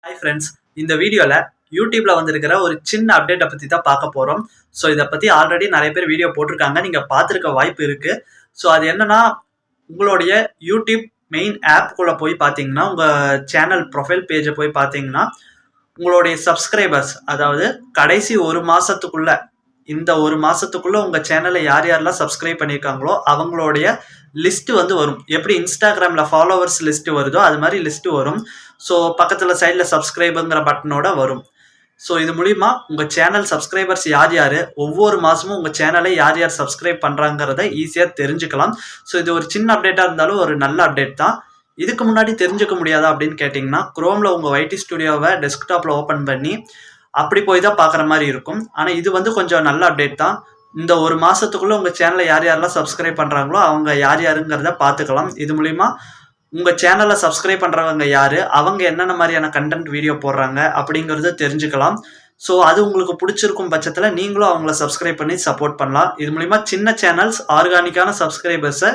Hi friends, இந்த வீடியோவில் யூடியூப்பில் வந்திருக்கிற ஒரு சின்ன அப்டேட்டை பற்றி தான் பார்க்க போகிறோம். ஸோ இதை பற்றி ஆல்ரெடி நிறைய பேர் வீடியோ போட்டிருக்காங்க, நீங்கள் பார்த்துருக்க வாய்ப்பு இருக்குது. ஸோ அது என்னன்னா, உங்களுடைய யூடியூப் மெயின் ஆப்புக்குள்ளே போய் பார்த்தீங்கன்னா, உங்கள் சேனல் ப்ரொஃபைல் பேஜை போய் பார்த்தீங்கன்னா, உங்களுடைய சப்ஸ்கிரைபர்ஸ், அதாவது கடைசி ஒரு மாதத்துக்குள்ள இந்த ஒரு மாதத்துக்குள்ளே உங்கள் சேனலை யார் யாரெல்லாம் சப்ஸ்கிரைப் பண்ணியிருக்காங்களோ அவங்களுடைய லிஸ்ட்டு வரும். எப்படி இன்ஸ்டாகிராமில் ஃபாலோவர்ஸ் லிஸ்ட்டு வருதோ அது மாதிரி லிஸ்ட்டு வரும். ஸோ பக்கத்தில் சைடில் சப்ஸ்கிரைபுங்கிற பட்டனோட வரும். ஸோ இது மூலிமா உங்கள் சேனல் சப்ஸ்கிரைபர்ஸ் யார் யார், ஒவ்வொரு மாதமும் உங்கள் சேனலை யார் யார் சப்ஸ்கிரைப் பண்ணுறாங்கிறத ஈஸியாக தெரிஞ்சுக்கலாம். ஸோ இது ஒரு சின்ன அப்டேட்டாக இருந்தாலும் ஒரு நல்ல அப்டேட் தான். இதுக்கு முன்னாடி தெரிஞ்சுக்க முடியாதா அப்படின்னு கேட்டிங்கன்னா, குரோமில் உங்கள் வைடி ஸ்டுடியோவை டெஸ்க்டாப்பில் ஓப்பன் பண்ணி அப்படி போய் தான் பார்க்குற மாதிரி இருக்கும். ஆனால் இது கொஞ்சம் நல்ல அப்டேட் தான். இந்த ஒரு மாதத்துக்குள்ளே உங்கள் சேனலை யார் யாரெல்லாம் சப்ஸ்கிரைப் பண்ணுறாங்களோ அவங்க யார் யாருங்கிறத பார்த்துக்கலாம். இது மூலிமா உங்கள் சேனலை சப்ஸ்கிரைப் பண்ணுறவங்க யார், அவங்க என்னென்ன மாதிரியான கண்டென்ட் வீடியோ போடுறாங்க அப்படிங்கிறத தெரிஞ்சுக்கலாம். ஸோ அது உங்களுக்கு பிடிச்சிருக்கும் பட்சத்தில் நீங்களும் அவங்கள சப்ஸ்கிரைப் பண்ணி சப்போர்ட் பண்ணலாம். இது மூலிமா சின்ன சேனல்ஸ் ஆர்கானிக்கான சப்ஸ்கிரைபர்ஸை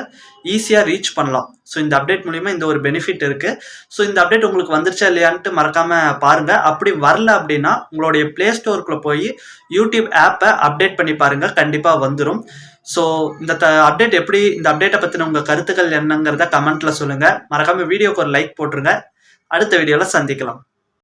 ஈஸியாக ரீச் பண்ணலாம். ஸோ இந்த அப்டேட் மூலிமா இந்த ஒரு பெனிஃபிட் இருக்குது. ஸோ இந்த அப்டேட் உங்களுக்கு வந்துருச்சா இல்லையான்ட்டு மறக்காமல் பாருங்கள். அப்படி வரல அப்படின்னா உங்களுடைய ப்ளே ஸ்டோருக்குள்ளே போய் யூடியூப் ஆப்பை அப்டேட் பண்ணி பாருங்கள், கண்டிப்பாக வந்துடும். ஸோ இந்த அப்டேட் எப்படி, இந்த அப்டேட்டை பற்றின உங்கள் கருத்துக்கள் என்னங்கிறத கமெண்ட்டில் சொல்லுங்கள். மறக்காமல் வீடியோக்கு ஒரு லைக் போட்டுருங்க. அடுத்த வீடியோவில் சந்திக்கலாம்.